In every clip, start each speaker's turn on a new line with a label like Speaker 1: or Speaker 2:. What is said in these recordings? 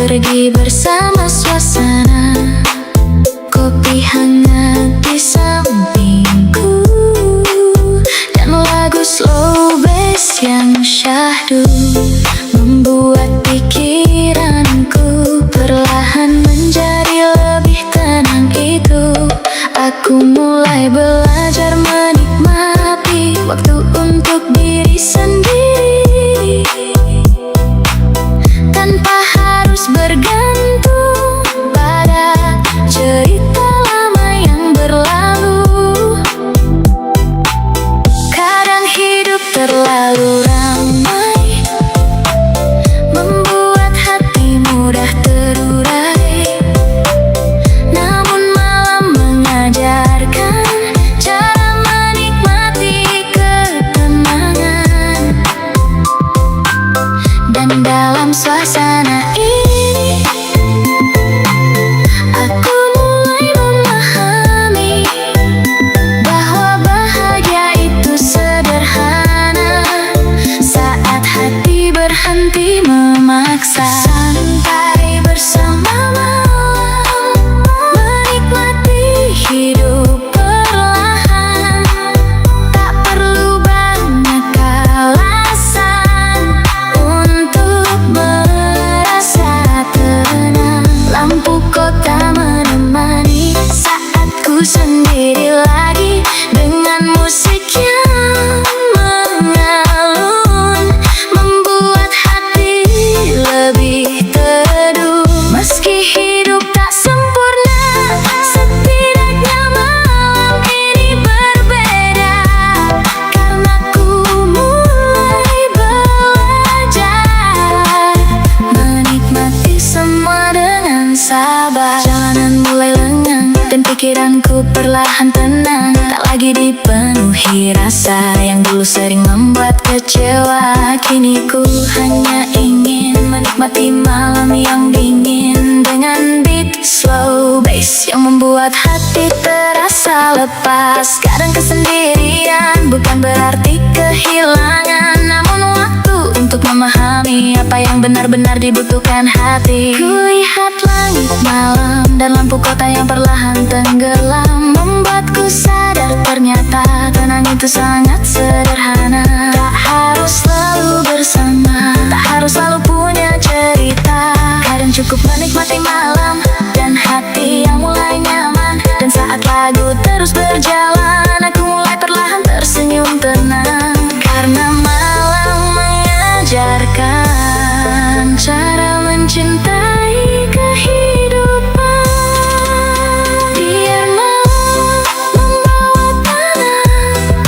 Speaker 1: pergi bersama suasana, kopi hangat di sampingku, dan lagu slow bass yang syahdu membuat pikiranku perlahan menjadi lebih tenang. Itu aku mulai belajar menikmati waktu untuk diri sendiri, tanpa harus bergantung pada cerita lama yang berlalu. Kadang hidup terlalu ramai, membuat hati mudah terurai. Namun malam mengajarkan cara menikmati ketenangan. Dan dalam suasana ini aku mulai memahami bahwa bahagia itu sederhana saat hati berhenti memaksa. Santai bersama malam, menikmati hidup perlahan. Tak perlu banyak alasan untuk merasa tenang. Lampu kota menemani saat ku sendiri lagi, dengan musik yang mengalun, membuat hati lebih teduh. Meski hidup tak sempurna, setidaknya malam ini berbeda, karena ku mulai belajar menikmati semua dengan sabar. Jalanan mulai lengang dan pikiranku perlahan tenang, tak lagi dipenuhi rasa yang dulu sering membuat kecewa. Kini ku hanya ingin menikmati malam yang dingin, dengan beat slow bass yang membuat hati terasa lepas. Kadang kesendirian bukan berarti kehilangan, namun waktu untuk memahami apa yang benar-benar dibutuhkan hati. Kulihat langit malam dan lampu kota yang perlahan tenggelam, membuatku sadar ternyata tenang itu sangat sederhana. Tak harus selalu bersama, tak harus selalu punya cerita. Kadang cukup menikmati malam dan hati yang mulai nyaman. Dan saat lagu terus berjalan, aku mulai perlahan tersenyum tenang, karena malam mengajarkan cara mencintai kehidupan. Biar malam membawa tenang,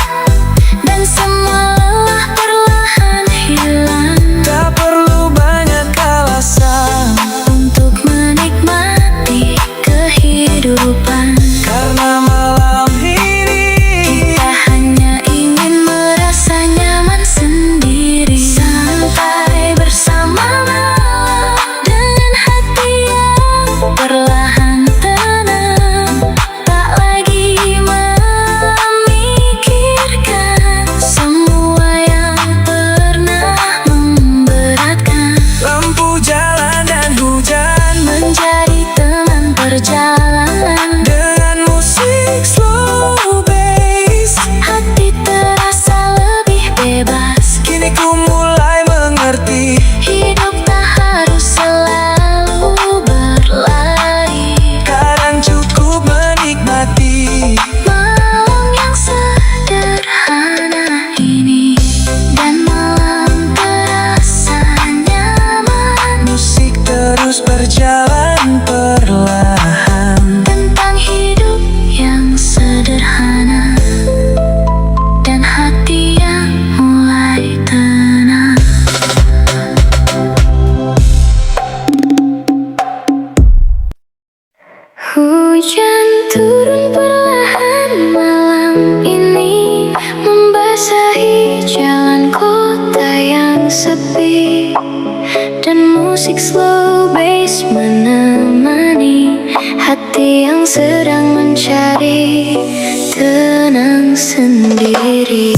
Speaker 1: dan semua lelah perlahan hilang.
Speaker 2: Tak perlu banyak alasan
Speaker 1: Untuk menikmati kehidupan,
Speaker 2: karena malam ini
Speaker 1: kita hanya ingin merasa nyaman sendiri. Santai bersama malam, dengan hati yang perlahan tenang, tak lagi memikirkan semua yang pernah memberatkan.
Speaker 2: lampu jalan dan hujan
Speaker 1: Menjadi teman perjalanan,
Speaker 2: dengan musik slow bass.
Speaker 1: hati terasa lebih bebas.
Speaker 2: Kini ku mulai mengerti,
Speaker 1: Hidup tak harus selalu berlari.
Speaker 2: kadang cukup menikmati
Speaker 1: Malam yang sederhana ini, dan malam terasa nyaman.
Speaker 2: musik terus berjalan perlahan.
Speaker 1: Tentang hidup yang sederhana, dan hati yang mulai tenang. Hujan turun perlahan malam ini, membasahi jalan kota yang sepi, dan musik slow bass menemani hati yang sedang mencari tenang sendiri.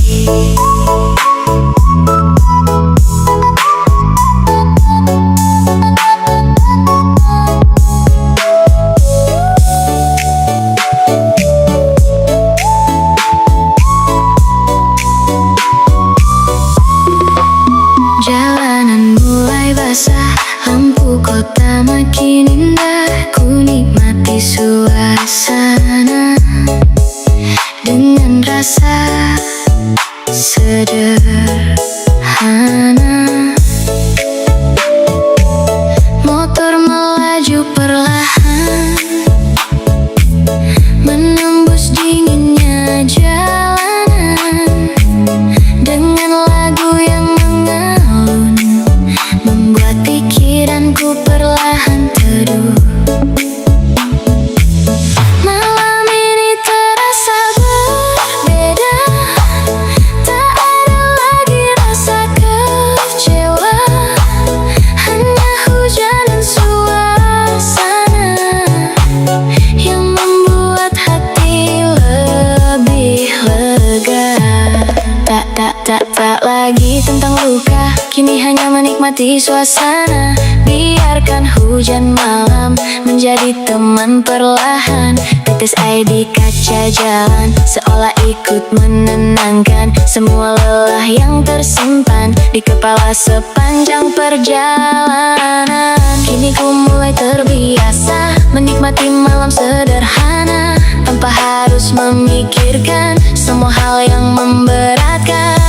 Speaker 1: semakin indah. Ku nikmati suasana dengan rasa sederhana. Motor melaju perlahan, menembus dinginnya jalanan. Dengan lagu yang mengalun, membuat pikiranku perlahan teduh. Malam ini terasa berbeda, tak ada lagi rasa kecewa. Hanya hujan dan suasana yang membuat hati lebih lega. Tak lagi tentang luka, kini hanya menikmati suasana. Biarkan hujan malam menjadi teman perlahan. Tetes air di kaca jalan seolah ikut menenangkan semua lelah yang tersimpan di kepala sepanjang perjalanan. Kini ku mulai terbiasa menikmati malam sederhana, tanpa harus memikirkan semua hal yang memberatkan.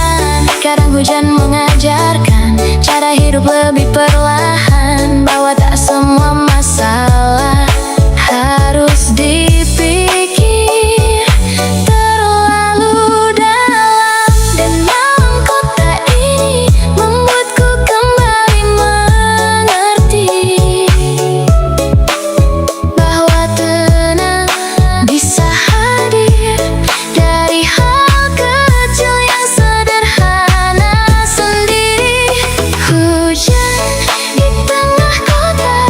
Speaker 1: Kadang hujan mengajarkan cara hidup lebih perlahan, bahwa tak semua masalah harus dipikir terlalu dalam. Dan malam kota ini membuatku kembali mengerti bahwa tenang bisa hadir dari hal kecil yang sederhana sendiri. Hujan di tengah kota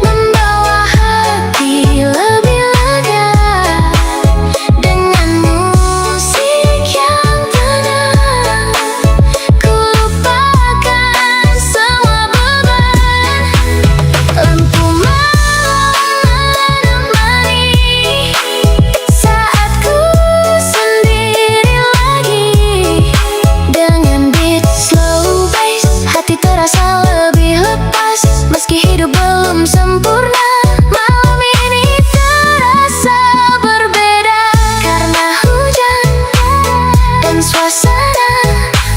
Speaker 1: membawa hati lebih lega. Dengan musik yang tenang, ku lupakan semua beban. Lampu malam menemani saat ku sendiri lagi. Dengan beat slow bass, hati terasa lebih lepas. Meski hidup belum sempurna, malam ini terasa berbeda. Karena hujan dan suasana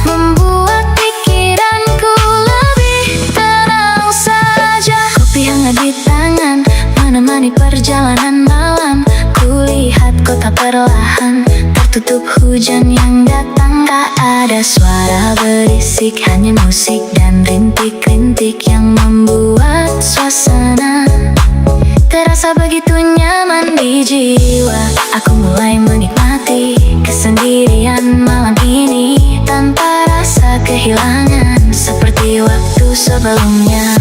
Speaker 1: membuat pikiranku lebih tenang saja. Kopi hangat di tangan menemani perjalanan malam. Kulihat kota perlahan tertutup hujan yang datang. Tak ada suara berisik, hanya musik dan rintik-rintik yang membuat suasana terasa begitu nyaman di jiwa. Aku mulai menikmati kesendirian malam ini tanpa rasa kehilangan seperti waktu sebelumnya.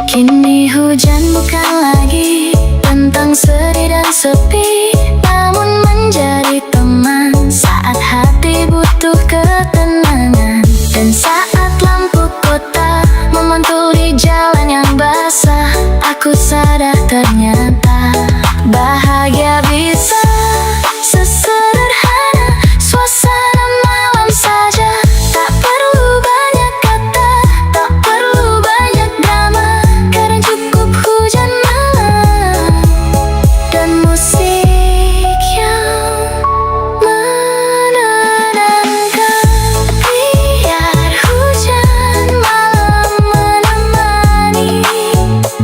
Speaker 1: Kini hujan bukan lagi tentang sedih dan sepi, namun menjadi teman saat hati butuh ketenangan. Dan saat lampu kota memantul di jalan yang basah, aku sadar ternyata bahagia bisa sesederhana suasana malam saja. Tak perlu banyak kata, tak perlu banyak drama. Kadang cukup hujan malam dan musik yang menenangkan. Biar hujan malam menemani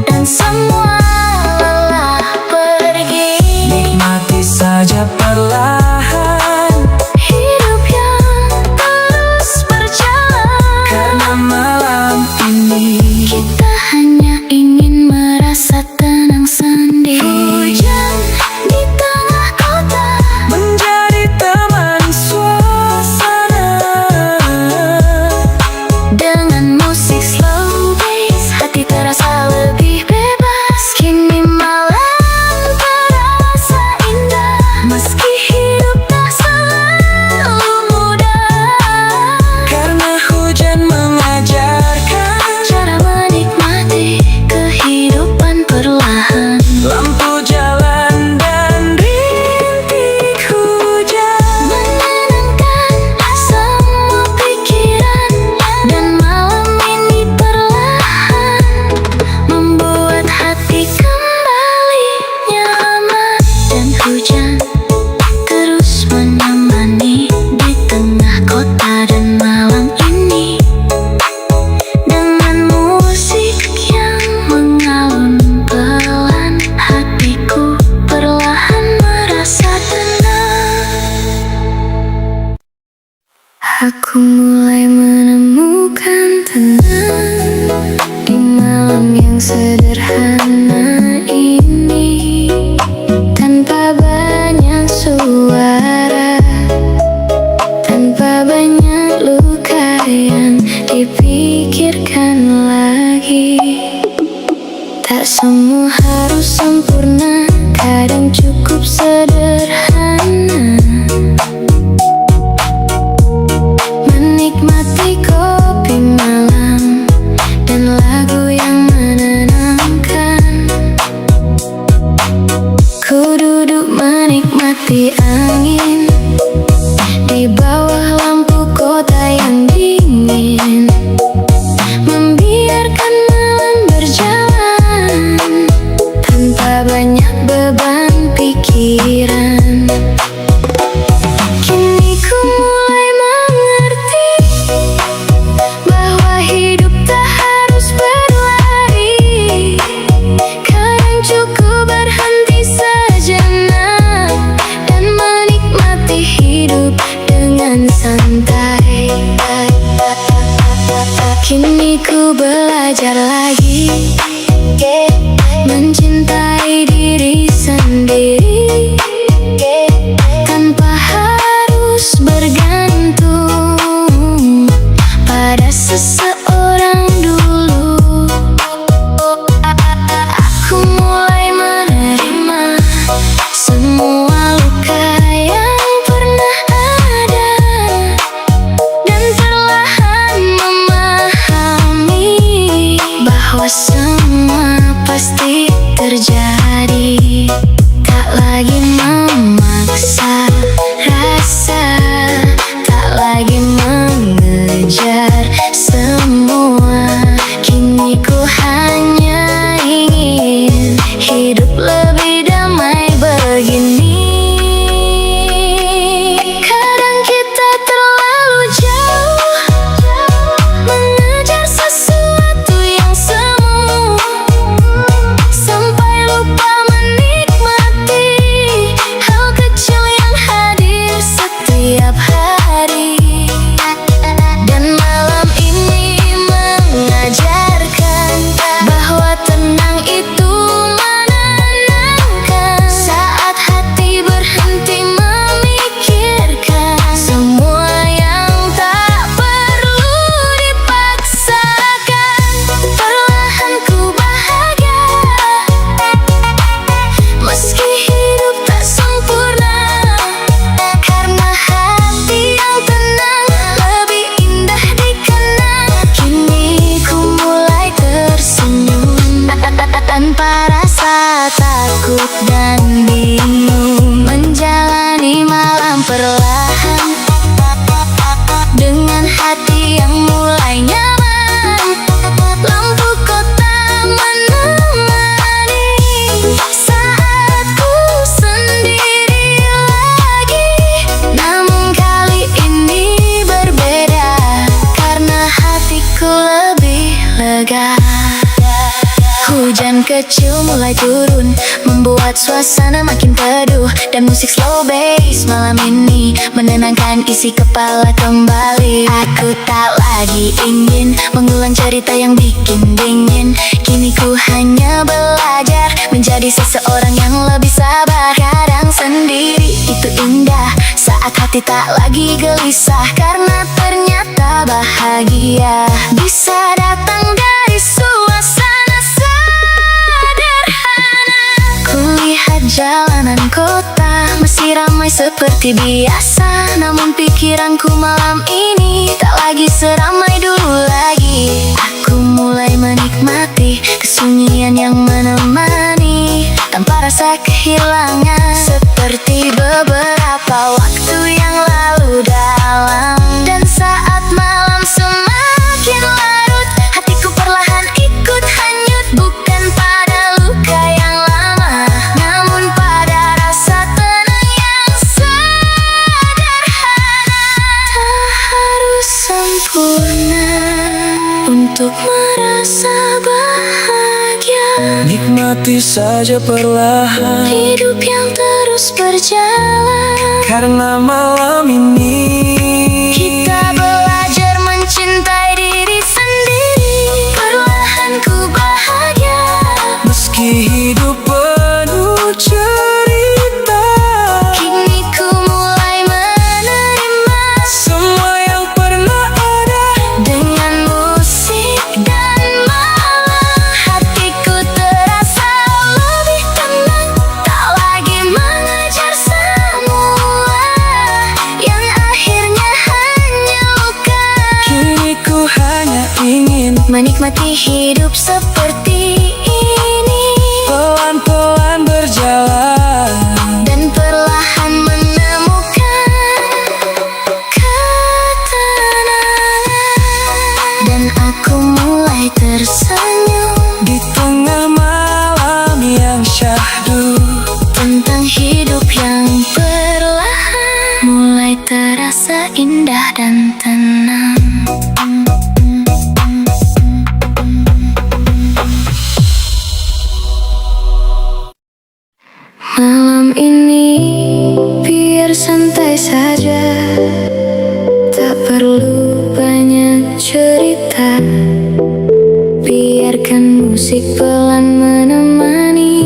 Speaker 1: dan semua Aku mulai menemukan tenang di malam yang sederhana ini, tanpa banyak suara, tanpa banyak luka yang dipikirkan lagi. Tak semua harus sempurna, kadang cukup sederhana. Menikmati kopi malam dan lagu yang menenangkan. Ku duduk menikmati angin di bawah lampu kota yang dingin, membiarkan malam berjalan tanpa banyak beban pikiran. Kini ku mulai mengerti bahwa hidup tak harus berlari. Kadang cukup berhenti sejenak dan menikmati hidup dengan santai. Kini ku belajar lagi mencintai diri sendiri, tanpa harus bergantung pada seseorang dulu. Aku mulai menerima semua luka yang pernah ada, dan perlahan memahami bahwa semua pasti terjadi. Tak lagi memaksa rasa, tak lagi mengejar semua. Kini ku hanya ingin hidup lebih damai begini. Kadang kita terlalu jauh mengejar sesuatu yang semu, sampai lupa menikmati hal kecil yang hadir setiap hari. Dan malam ini mengajarkan bahwa tenang itu menenangkan. Saat hati berhenti memikirkan semua yang tak perlu dipaksakan, perlahan ku bahagia. Meski hidup tak sempurna, karena hati yang tenang lebih indah dikenang. Kini ku mulai tersenyum tanpa rasa takut dan bingung, menjalani malam perlahan dengan hati yang mulai nyaman. Lampu kota menemani saat ku sendiri lagi, namun kali ini berbeda karena hatiku lebih lega. Hujan kecil mulai turun, membuat suasana makin teduh, dan musik slow bass malam ini menenangkan isi kepala kembali. Aku tak lagi ingin mengulang cerita yang bikin dingin. Kini ku hanya belajar menjadi seseorang yang lebih sabar. Kadang sendiri itu indah, saat hati tak lagi gelisah, karena ternyata bahagia bisa datang dari suasana sederhana. Kulihat jalanan kota masih ramai seperti biasa, namun pikiranku malam ini tak lagi seramai dulu lagi. Aku mulai menikmati kesunyian yang menemani tanpa rasa kehilangan, seperti beberapa waktu yang lalu dalam. Dan saat malam semakin larut, hatiku perlahan ikut hanyut, bukan pada luka yang lama, namun pada rasa tenang yang sederhana. Tak harus sempurna untuk merasa bahagia.
Speaker 2: Nikmati saja perlahan
Speaker 1: Hidup yang terus berjalan,
Speaker 2: karena malam ini
Speaker 1: kita menikmati hidup seperti ini.
Speaker 2: Pelan-pelan berjalan
Speaker 1: Dan perlahan menemukan ketenangan. Dan aku mulai tersenyum
Speaker 2: di tengah malam yang syahdu.
Speaker 1: tentang hidup yang perlahan mulai terasa indah dan tenang. Malam ini biar santai saja, tak perlu banyak cerita. Biarkan musik pelan menemani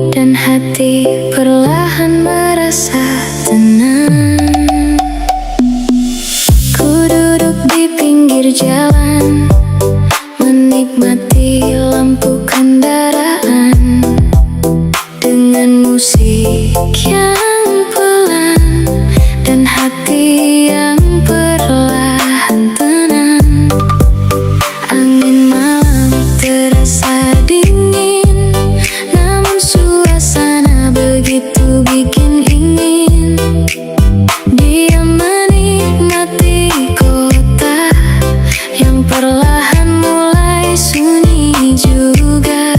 Speaker 1: dan hati perlahan merasa tenang. Ku duduk di pinggir jalan, menikmati lampu kendaraan dengan musik yang pelan dan hati yang perlahan tenang. Angin malam terasa dingin, namun suasana begitu bikin ingin diam menikmati kota yang perlahan mulai sunyi juga.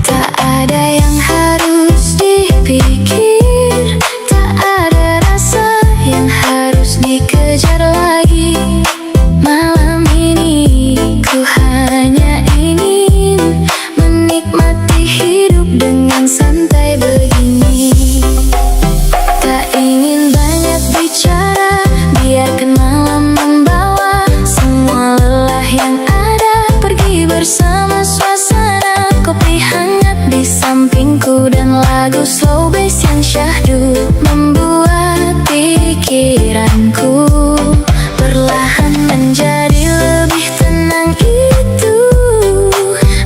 Speaker 1: Tak ada yang harus dipikir, tak ada rasa yang harus dikejar lagi. Malam ini ku hanya ingin menikmati hidup dengan santai begini. Tak ingin banyak bicara, biarkan malam membawa semua lelah yang ada pergi bersama suasana. Kopi hangat di sampingku dan lagu slow bass yang syahdu membuat pikiranku perlahan menjadi lebih tenang. Itu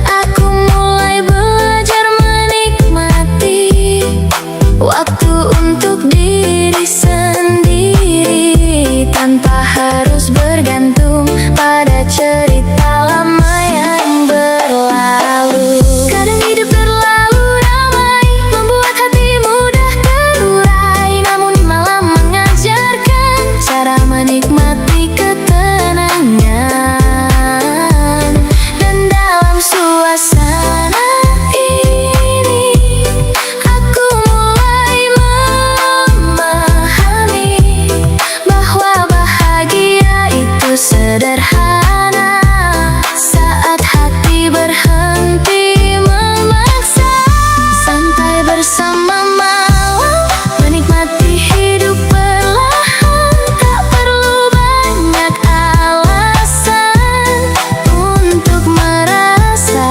Speaker 1: aku mulai belajar menikmati waktu untuk diri sendiri tanpa harus bergantung pada cerita lama yang berlalu. Kadang hidup terlalu ramai, membuat hati mudah terurai. Namun malam mengajarkan cara menikmati ketenangan. Dan dalam suasana ini aku mulai memahami bahwa bahagia itu sederhana saat hati berhenti memaksa. Santai bersama malam, menikmati hidup perlahan, tak perlu banyak alasan untuk merasa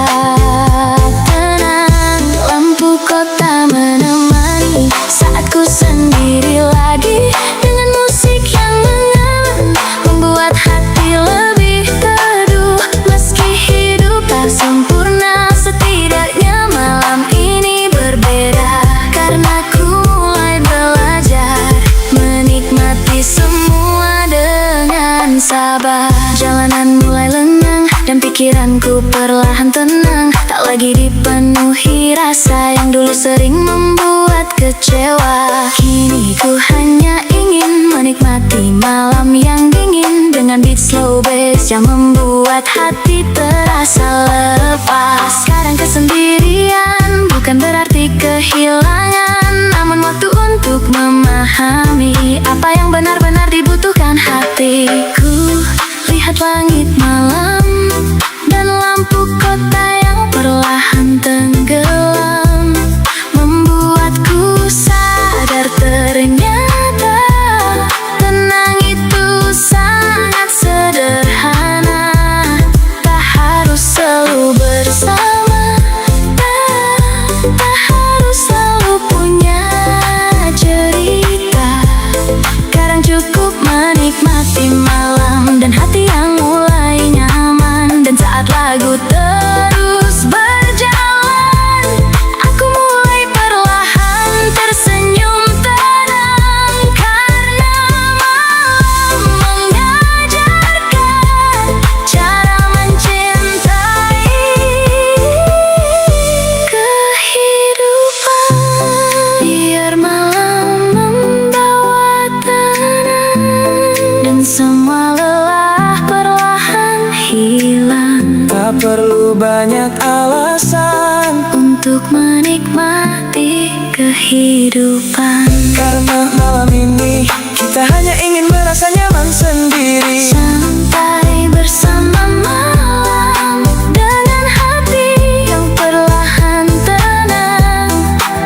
Speaker 1: tenang. Lampu kota menemani saat ku sendiri lagi dengan musik yang mengalah, membuat hati lebih teduh. Meski hidup tak sempurna, setidaknya malam ini berbeda karena ku mulai belajar menikmati semua dengan sabar. Jalanan mulai lengang dan pikiranku perlahan tenang, tak lagi dipenuhi rasa yang dulu sering membuat kecewa. Kini ku hanya ingin menikmati malam yang dingin dengan beat slow bass yang membuat hati terasa lepas. Sekarang kesendirian bukan berarti kehilangan, namun waktu untuk memahami apa yang benar-benar dibutuhkan hatiku. Lihat langit malam dan lampu kota yang perlahan tenggelam, membuatku sadar ternyata tenang itu sangat sederhana. Tak harus selalu bersama, tak harus selalu punya cerita. Kadang cukup menikmati malam dan hati yang mulai nyaman. Dan saat lagu terus berjalan,
Speaker 2: begitu banyak alasan
Speaker 1: untuk menikmati kehidupan.
Speaker 2: Karena malam ini kita hanya ingin merasa nyaman sendiri,
Speaker 1: Santai bersama malam dengan hati yang perlahan tenang.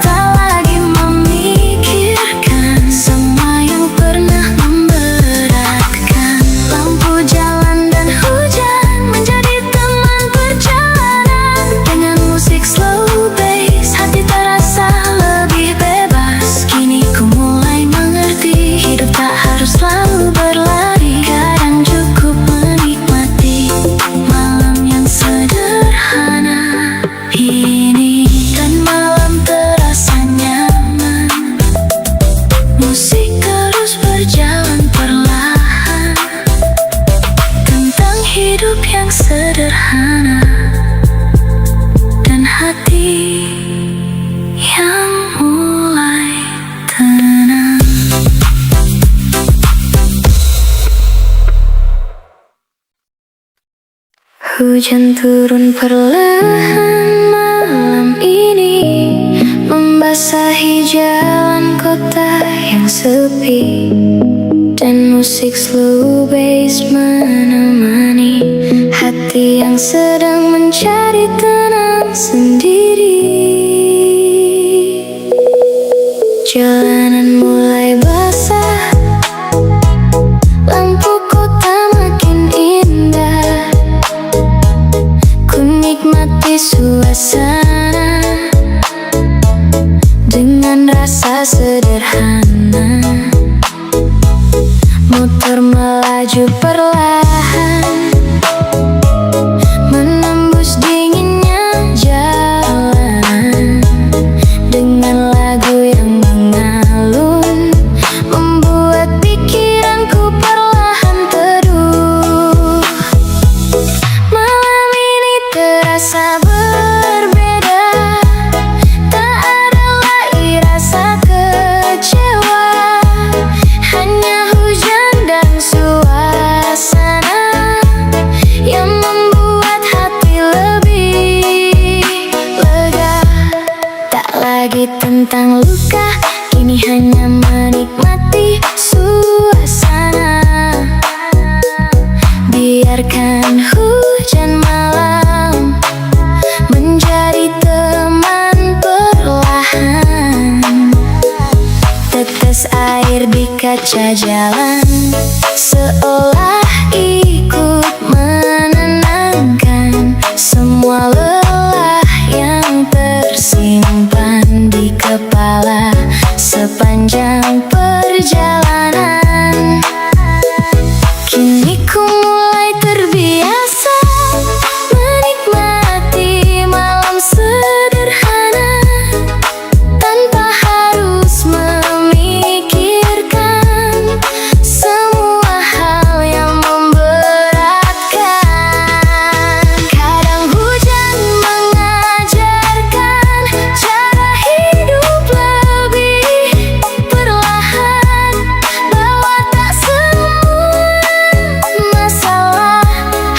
Speaker 1: Tak lagi memikirkan semua yang pernah memberatkan. Lampu jalan dan hujan menjadi teman perjalanan. Dengan musik slow bass hati terasa lebih bebas. Kini ku mulai mengerti, hidup tak harus selalu berlari. Kadang cukup menikmati malam yang sederhana ini. Dan malam terasa nyaman, musik terus berjalan perlahan. Tentang hidup yang sederhana dan hati yang mulai tenang. Hujan turun perlahan malam ini, membasahi jalan kota yang sepi. Dan musik slow bass menemani hati yang sedang mencari tenang sendiri. Jalanan mulai basah, lampu kota makin indah. Ku nikmati suasana dengan rasa sederhana. Motor melaju perlahan, menembus dinginnya jalanan. Dengan lagu yang mengalun, membuat pikiranku perlahan teduh. Malam ini terasa berbeda, tak ada lagi rasa kecewa. Hanya hujan dan suasana yang membuat hati lebih lega. Tak lagi tentang luka, kini hanya menikmati suasana. Biarkan hujan malam menjadi teman perlahan. Tetes air di kaca jalan seolah ikut menenangkan semua lelah yang tersimpan di kepala sepanjang perjalanan. Kini ku mulai terbiasa menikmati malam sederhana, tanpa harus memikirkan semua hal yang memberatkan. Kadang hujan mengajarkan cara hidup lebih perlahan, bahwa tak semua masalah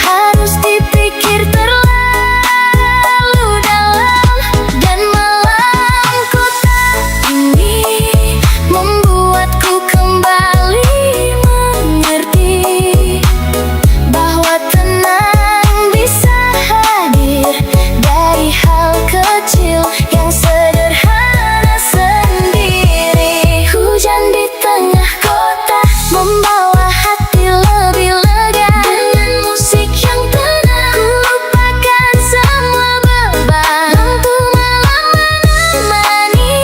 Speaker 1: harus dipikir terlalu dalam. Dan malam kota ini membuatku kembali mengerti bahwa tenang bisa hadir dari hal kecil yang sederhana sendiri. Hujan di tengah kota membawa hati lebih lega. Dengan musik yang tenang ku lupakan semua beban. Lampu malam menemani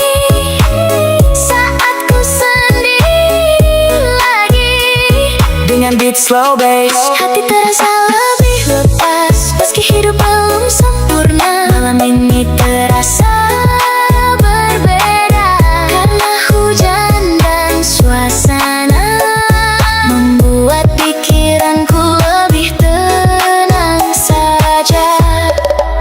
Speaker 1: saat ku sendiri lagi.
Speaker 2: dengan beat slow bass.
Speaker 1: Hati terasa lebih lepas, meski hidup belum sempurna. Malam ini terasa berbeda, karena hujan dan suasana membuat pikiranku lebih tenang saja.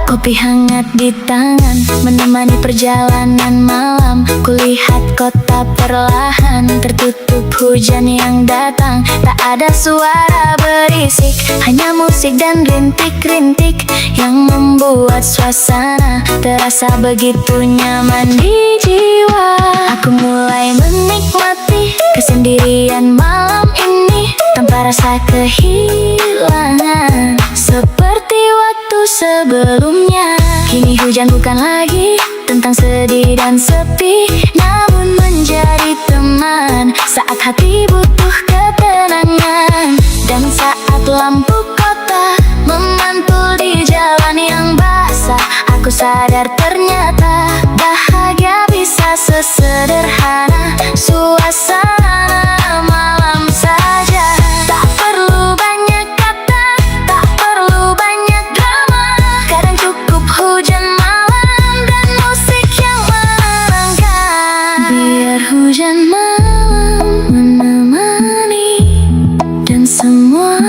Speaker 1: Kopi hangat di tangan, menemani perjalanan malam. Kulihat kota perlahan tertutup hujan yang datang. Tak ada suara berisik, hanya musik dan rintik-rintik yang membuat suasana terasa begitu nyaman di jiwa. Aku mulai menikmati kesendirian malam ini tanpa rasa kehilangan. Seperti waktu sebelumnya, kini hujan bukan lagi tentang sedih dan sepi, namun menjadi teman saat hati butuh ketenangan. Dan saat lampu kota memantul di jalan yang basah, aku sadar ternyata bahagia bisa sesederhana suasana malam saja. Tak perlu banyak kata, tak perlu banyak drama. Kadang cukup hujan malam dan musik yang menenangkan. Biar hujan malam menemani dan semua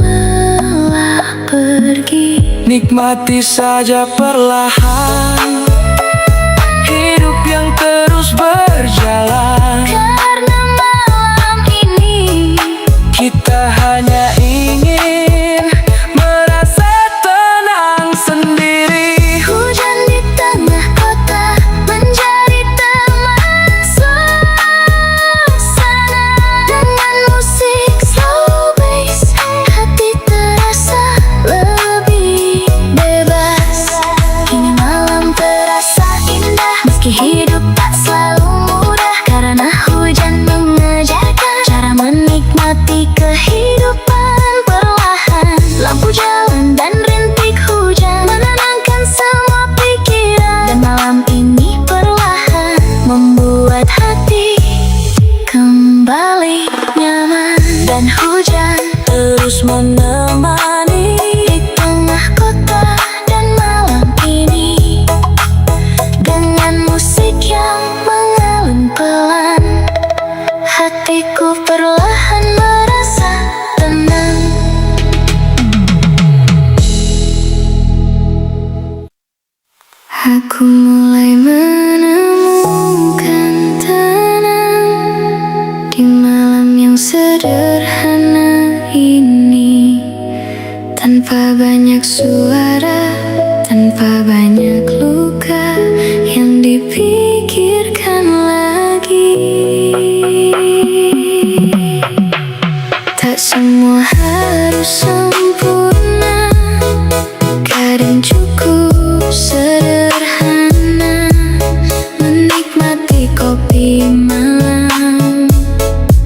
Speaker 1: lelah pergi.
Speaker 2: Nikmati saja perlahan hidup yang terus berjalan.
Speaker 1: Karena malam ini
Speaker 2: Kita hanya ingin merasa tenang sendiri.
Speaker 1: hujan di tengah kota menjadi teman suasana. Dengan musik slow bass, hati terasa lebih bebas. Kini malam terasa indah, meski hidup tak selalu mudah. Karena hujan mengajarkan cara menikmati kehidupan perlahan. Lampu jalan dan rintik hujan menenangkan semua pikiran. Dan malam ini perlahan membuat hati kembali nyaman. Dan hujan
Speaker 2: Terus menemani
Speaker 1: di tengah kota dan malam ini, dengan musik yang mengalun pelan, hatiku perlahan merasa tenang. Aku mulai menemukan tenang di malam yang sederhana ini, tanpa banyak suara, tanpa banyak luka yang dipikirkan lagi. Tak semua harus sempurna, kadang cukup sederhana. Menikmati kopi malam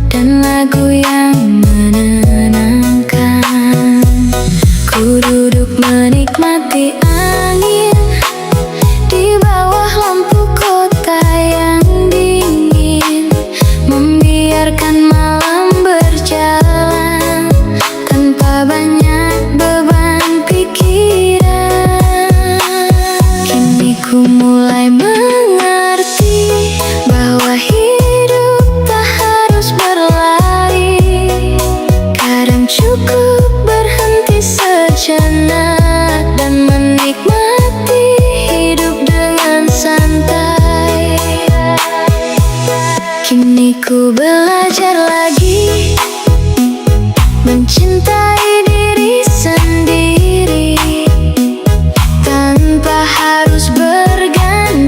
Speaker 1: dan lagu yang menenangkan. Ku duduk menikmati angin di bawah lampu kota yang dingin, membiarkan malam berjalan tanpa banyak beban pikiran. Kini ku mulai mengerti bahwa hidup tak harus berlari. Kadang cukup berhenti sejenak dan menikmati hidup dengan santai. Kini ku belajar lagi mencintai diri sendiri tanpa harus bergantung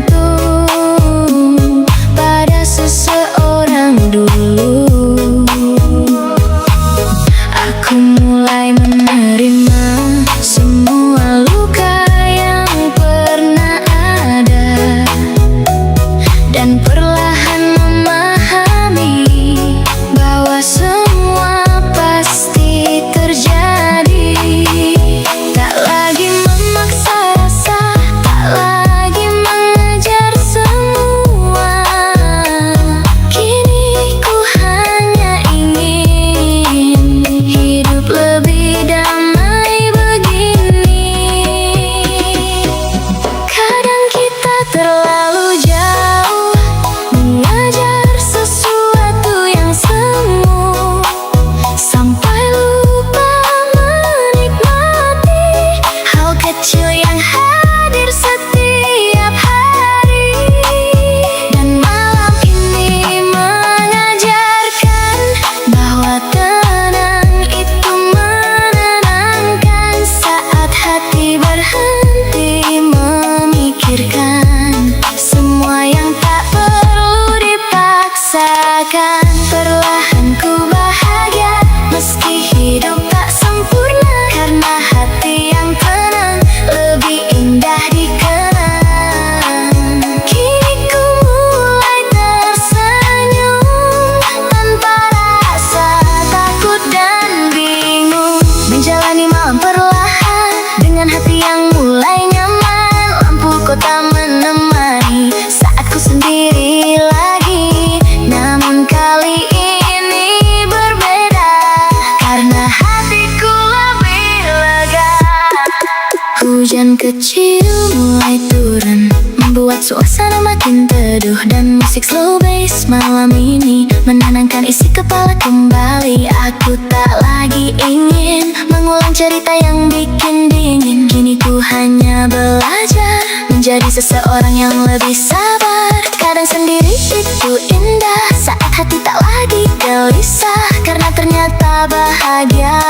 Speaker 1: mulai turun, membuat suasana makin teduh. Dan musik slow bass malam ini menenangkan isi kepala kembali. Aku tak lagi ingin mengulang cerita yang bikin dingin. Kini ku hanya belajar menjadi seseorang yang lebih sabar. Kadang sendiri itu indah, saat hati tak lagi gelisah, karena ternyata bahagia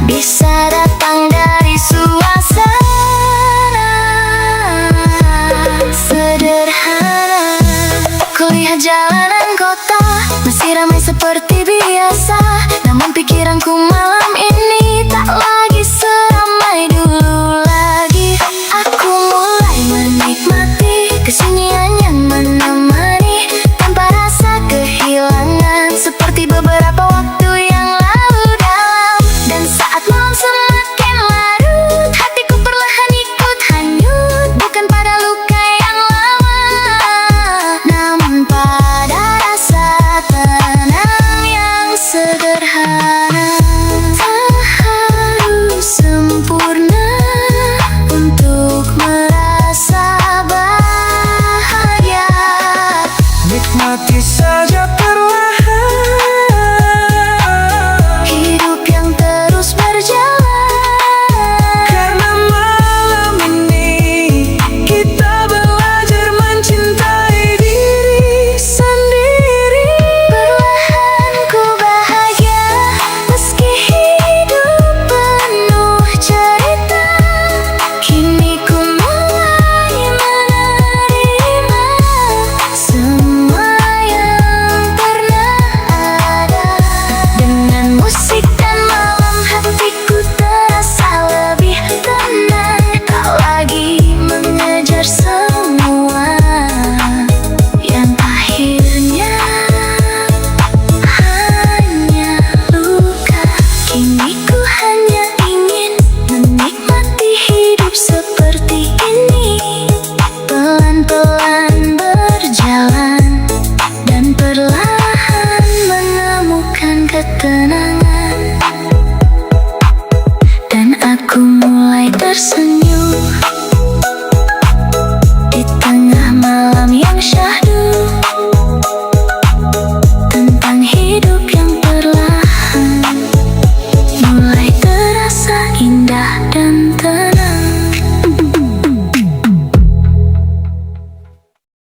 Speaker 1: bisa datang dari suasana sederhana. Kulihat jalanan kota masih ramai seperti biasa, namun pikiranku malam ini tak lagi seramai dulu lagi. Aku mulai menikmati kesunyian yang menemani tanpa rasa kehilangan, seperti beberapa waktu yang lalu dalam. Dan saat malam semakin larut, hatiku perlahan ikut hanyut, bukan pada luka yang lama, namun pada rasa tenang yang sederhana. Tak harus sempurna untuk merasa bahagia.
Speaker 2: Nikmati saja perlahan
Speaker 1: Hidup yang terus berjalan,
Speaker 2: karena malam ini kita belajar mencintai diri sendiri.
Speaker 1: perlahan ku bahagia meski hidup penuh cerita. Kini ku mulai menerima semua yang pernah ada. Dengan musik dan malam hatiku terasa lebih tenang, tak lagi mengejar semua yang akhirnya hanya luka. Kini ku hanya ingin menikmati hidup seperti ini, pelan-pelan berjalan dan perlahan menemukan ketenangan.